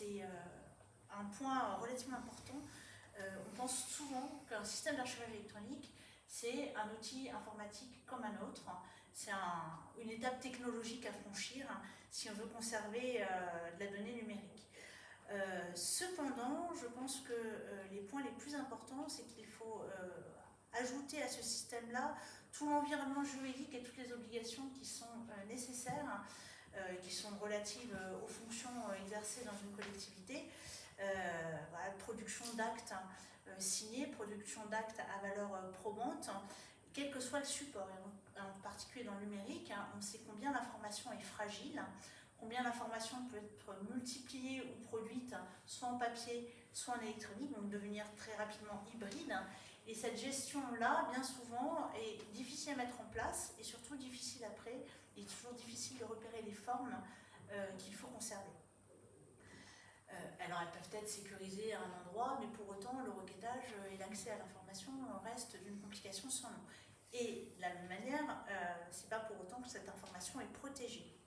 c'est un point relativement important. On pense souvent qu'un système d'archivage électronique, c'est un outil informatique comme un autre. C'est une étape technologique à franchir si on veut conserver de la donnée numérique. Cependant, je pense que les points les plus importants, c'est qu'il faut ajouter à ce système-là tout l'environnement juridique et toutes les obligations qui sont nécessaires, qui sont relatives aux fonctions exercées dans une collectivité. Voilà, production d'actes signés, production d'actes à valeur probante, quel que soit le support, et en particulier dans le numérique, on sait combien l'information est fragile, combien l'information peut être multipliée ou produite soit en papier, soit en électronique, donc devenir très rapidement hybride. Et cette gestion-là, bien souvent, est difficile à mettre en place et surtout difficile après. Il est toujours difficile de repérer les formes qu'il faut conserver. Alors elles peuvent être sécurisées à un endroit, mais pour autant le requêtage et l'accès à l'information restent d'une complication sans nom. Et de la même manière, c'est pas pour autant que cette information est protégée.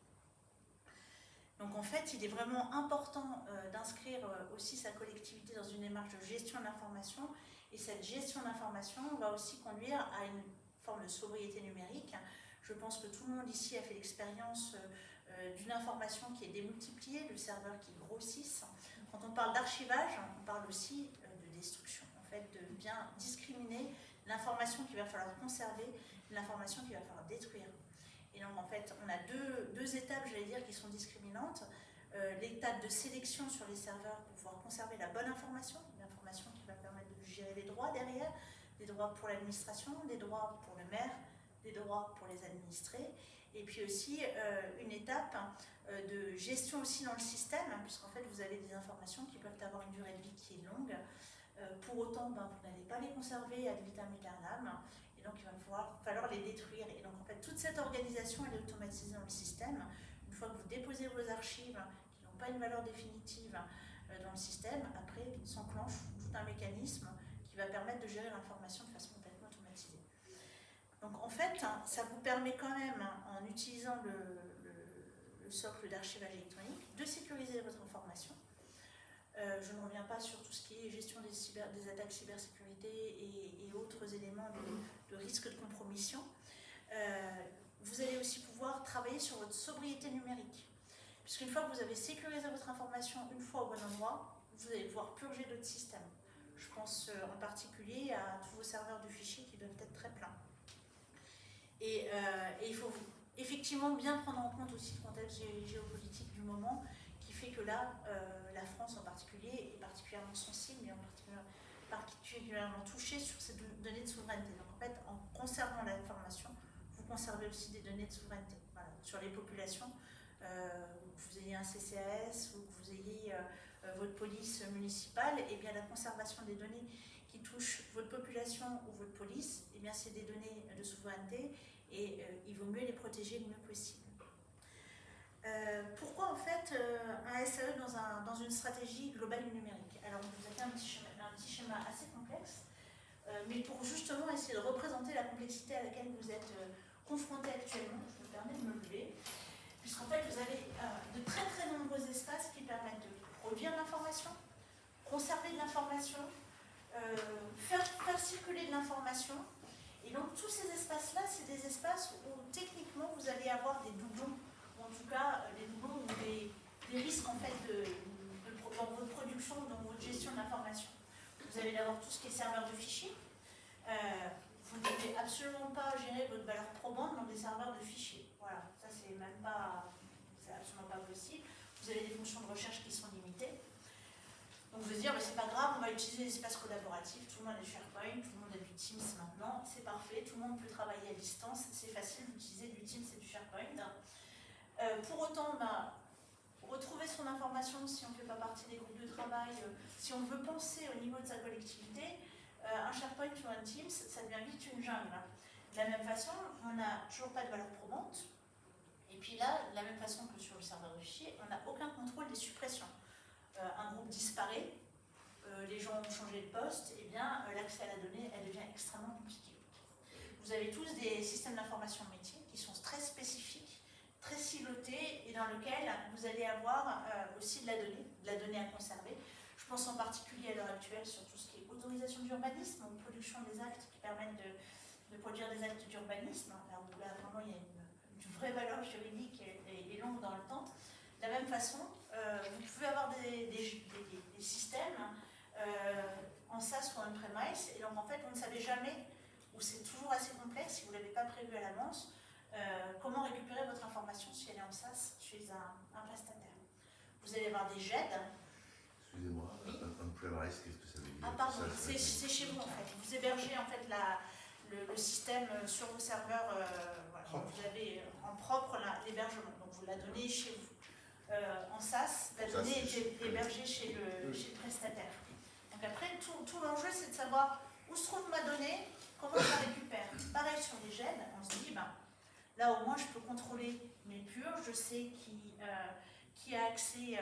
Donc en fait, il est vraiment important d'inscrire aussi sa collectivité dans une démarche de gestion de l'information, et cette gestion d'information va aussi conduire à une forme de sobriété numérique. Je pense que tout le monde ici a fait l'expérience d'une information qui est démultipliée, de serveurs qui grossissent. Quand on parle d'archivage, on parle aussi de destruction, en fait, de bien discriminer l'information qu'il va falloir conserver, l'information qu'il va falloir détruire. Et donc, en fait, on a deux étapes, j'allais dire, qui sont discriminantes. L'étape de sélection sur les serveurs pour pouvoir conserver la bonne information, l'information qui va permettre de gérer les droits derrière, des droits pour l'administration, des droits pour le maire, des droits pour les administrés, et puis aussi une étape de gestion aussi dans le système, puisqu'en fait vous avez des informations qui peuvent avoir une durée de vie qui est longue. Pour autant, vous n'allez pas les conserver ad vitam aeternam, et donc il va falloir les détruire. Et donc en fait toute cette organisation elle est automatisée dans le système. Une fois que vous déposez vos archives qui n'ont pas une valeur définitive dans le système, après s'enclenche tout un mécanisme qui va permettre de gérer l'information de façon complètement automatisée. Donc en fait, ça vous permet quand même, en utilisant le socle d'archivage électronique, de sécuriser votre information. Je ne reviens pas sur tout ce qui est gestion des attaques cybersécurité et autres éléments de risque de compromission. Vous allez aussi pouvoir travailler sur votre sobriété numérique. Puisqu'une fois que vous avez sécurisé votre information une fois au bon endroit, vous allez pouvoir purger d'autres systèmes. Je pense en particulier à tous vos serveurs de fichiers qui doivent être très pleins. Et il faut effectivement bien prendre en compte aussi le contexte géopolitique du moment, qui fait que là, la France en particulier est particulièrement sensible et particulièrement touchée sur ces données de souveraineté. Donc en fait, en conservant l'information, vous conservez aussi des données de souveraineté. Voilà. Sur les populations, que vous ayez un CCAS ou que vous ayez votre police municipale, et bien la conservation des données qui touchent votre population ou votre police, et bien c'est des données de souveraineté et il vaut mieux les protéger le mieux possible. Pourquoi en fait un SAE dans une stratégie globale du numérique? Alors vous avez un petit schéma assez complexe, mais pour justement essayer de représenter la complexité à laquelle vous êtes confrontés actuellement, je me permets de me lever, puisqu'en fait vous avez de très très nombreux espaces qui permettent de produire de l'information, conserver de l'information, faire circuler de l'information. Et donc tous ces espaces-là, c'est des espaces où techniquement vous allez avoir des doublons, ou en tout cas des doublons ou des risques en fait dans votre production, dans votre gestion de l'information. Vous allez d'abord tout ce qui est serveur de fichiers. Vous ne devez absolument pas gérer votre valeur probante dans des serveurs de fichiers. Voilà, ça c'est absolument pas possible. Vous avez des fonctions de recherche qui sont limitées. Donc vous allez dire, c'est pas grave, on va utiliser l'espace collaboratif, tout le monde a du SharePoint, tout le monde a du Teams maintenant, c'est parfait, tout le monde peut travailler à distance, c'est facile d'utiliser du Teams et du SharePoint. Pour autant, retrouver son information si on ne fait pas partie des groupes de travail, si on veut penser au niveau de sa collectivité, un SharePoint ou un Teams, ça devient vite une jungle. De la même façon, on n'a toujours pas de valeur probante, et puis là, de la même façon que sur le serveur de fichiers, on n'a aucun contrôle des suppressions. Un groupe disparaît, les gens ont changé de poste, et bien l'accès à la donnée, elle devient extrêmement compliquée. Vous avez tous des systèmes d'information métier qui sont très spécifiques, très silotés, et dans lequel vous allez avoir aussi de la donnée à conserver. Je pense en particulier à l'heure actuelle sur tout ce qui est autorisation d'urbanisme, ou production des actes qui permettent de produire des actes d'urbanisme. Là où là, vraiment il y a une vraie valeur juridique et longue dans le temps. De la même façon, vous pouvez avoir des systèmes en SaaS ou en premise, et donc en fait vous ne savez jamais, ou c'est toujours assez complexe si vous ne l'avez pas prévu à l'avance, comment récupérer votre information si elle est en SaaS chez un prestataire. Vous allez avoir des GED. Excusez-moi, un premise, qu'est-ce que ça veut dire? Ah pardon, c'est chez vous en fait. Vous hébergez en fait le système sur vos serveurs, voilà. Vous avez en propre l'hébergement, donc vous la donnez chez vous. En SaaS, la donnée est hébergée chez le prestataire. Donc après, tout l'enjeu c'est de savoir où se trouve ma donnée, comment je la récupère. Pareil sur les GED, on se dit, là au moins je peux contrôler mes purges, je sais qui a accès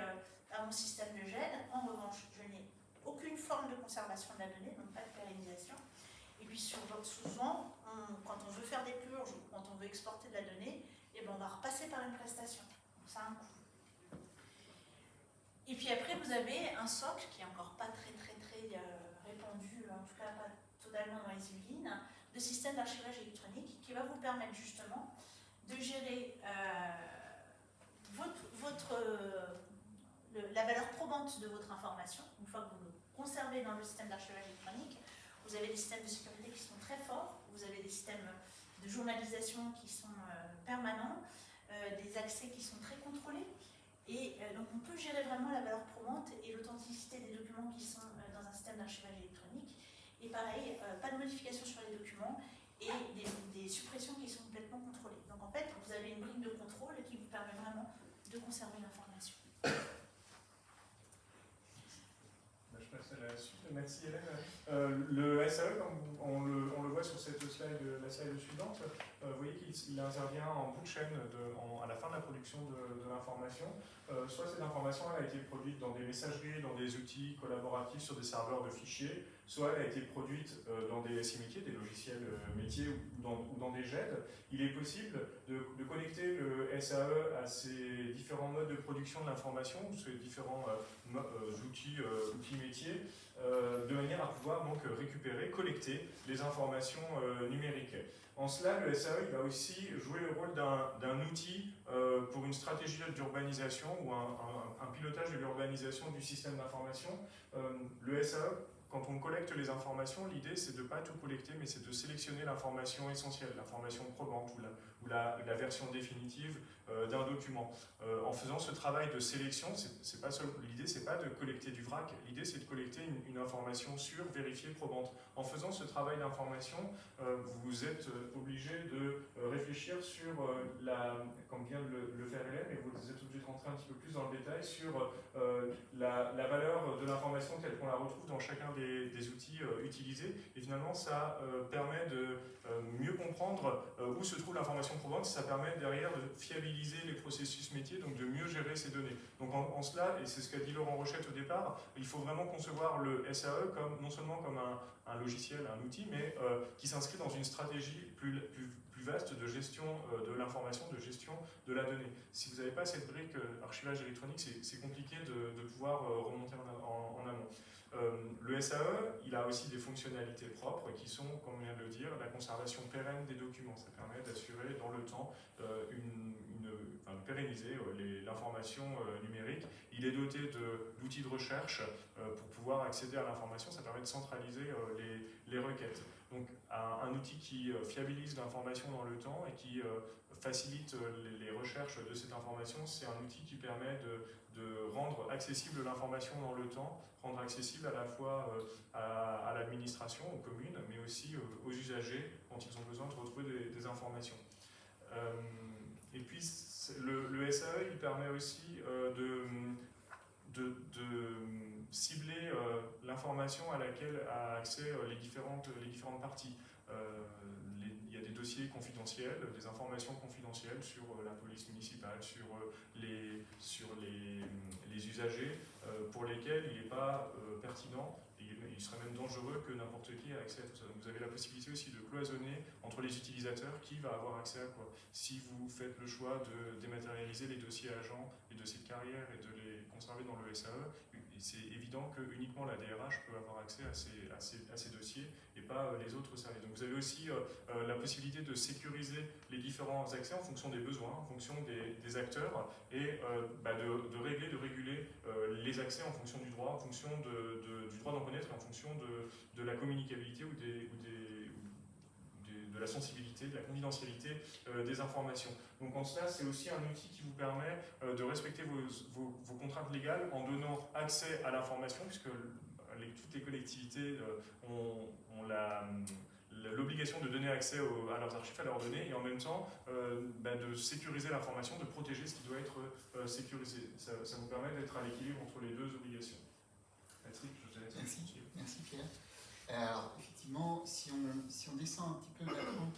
à mon système de GED. En revanche, je n'ai aucune forme de conservation de la donnée, donc pas de pérennisation. Et puis souvent, quand on veut faire des purges ou quand on veut exporter de la donnée, on va repasser par une prestation. Donc ça a un coût. Et puis après, vous avez un socle qui est encore pas très répandu, en tout cas pas totalement dans les usines, de système d'archivage électronique qui va vous permettre justement de gérer la valeur probante de votre information. Une fois que vous le conservez dans le système d'archivage électronique, vous avez des systèmes de sécurité qui sont très forts, vous avez des systèmes de journalisation qui sont permanents, des accès qui sont très contrôlés. Et donc on peut gérer vraiment la valeur probante et l'authenticité des documents qui sont dans un système d'archivage électronique. Et pareil, pas de modification sur les documents et des suppressions qui sont complètement contrôlées. Donc en fait, vous avez une brique de contrôle qui vous permet vraiment de conserver l'information. Je passe à la suite. Merci Hélène. Le SAE, comme on le voit sur cette slide, la slide suivante, vous voyez qu'il intervient en bout de chaîne à la fin de la production de l'information. Soit cette information elle a été produite dans des messageries, dans des outils collaboratifs sur des serveurs de fichiers, soit elle a été produite dans des SI métiers, des logiciels métiers ou dans des GED. Il est possible de connecter le SAE à ces différents modes de production de l'information, ces différents outils métiers, de manière à pouvoir donc récupérer, collecter les informations numériques. En cela, le SAE il va aussi jouer le rôle d'un outil pour une stratégie d'urbanisation ou un pilotage de l'urbanisation du système d'information. Le SAE, quand on collecte les informations, l'idée c'est de ne pas tout collecter, mais c'est de sélectionner l'information essentielle, l'information probante ou la version définitive d'un document. En faisant ce travail de sélection, l'idée c'est pas de collecter du vrac, l'idée c'est de collecter une information sûre, vérifiée, probante. En faisant ce travail d'information, vous êtes obligé de réfléchir sur, comme vient de le faire Hélène, et vous êtes obligé de rentrer un petit peu plus dans le détail sur la valeur de l'information telle qu'on la retrouve dans chacun des outils utilisés. Et finalement, ça permet de mieux comprendre où se trouve l'information probante, ça permet derrière de fiabiliser les processus métiers, donc de mieux gérer ces données. Donc en cela, et c'est ce qu'a dit Laurent Rochette au départ, il faut vraiment concevoir le SAE non seulement comme un logiciel, un outil, mais qui s'inscrit dans une stratégie plus vaste de gestion de l'information, de gestion de la donnée. Si vous n'avez pas cette brique archivage électronique, c'est compliqué de pouvoir remonter en amont. Le SAE, il a aussi des fonctionnalités propres qui sont, comme on vient de le dire, la conservation pérenne des documents. Ça permet d'assurer dans le temps de pérenniser l'information numérique. Il est doté d'outils de recherche pour pouvoir accéder à l'information. Ça permet de centraliser les requêtes. Donc un outil qui fiabilise l'information dans le temps et qui facilite les recherches de cette information, c'est un outil qui permet de rendre accessible l'information dans le temps, rendre accessible à la fois à l'administration, aux communes, mais aussi aux usagers quand ils ont besoin de retrouver des informations. Et puis le SAE, il permet aussi de cibler l'information à laquelle a accès les différentes parties. Il y a des dossiers confidentiels, des informations confidentielles sur la police municipale, sur les usagers, pour lesquels il n'est pas pertinent, et il serait même dangereux que n'importe qui ait accès à tout ça. Donc vous avez la possibilité aussi de cloisonner entre les utilisateurs l'utilisateur qui va avoir accès à quoi. Si vous faites le choix de dématérialiser les dossiers agents, les dossiers de carrière et de les conserver dans le SAE, c'est évident que uniquement la DRH peut avoir accès à ces dossiers et pas les autres services. Donc vous avez aussi la possibilité de sécuriser les différents accès en fonction des besoins, en fonction des acteurs et de réguler les accès en fonction du droit, en fonction du droit d'en connaître et en fonction de la communicabilité ou de la sensibilité, de la confidentialité des informations. Donc en cela, c'est aussi un outil qui vous permet de respecter vos contraintes légales en donnant accès à l'information, puisque toutes les collectivités ont l'obligation de donner accès à leurs archives, à leurs données, et en même temps de sécuriser l'information, de protéger ce qui doit être sécurisé. Ça vous permet d'être à l'équilibre entre les deux obligations. Patrick, je te laisse. Merci Pierre. Alors effectivement, si on descend un petit peu vers le haut,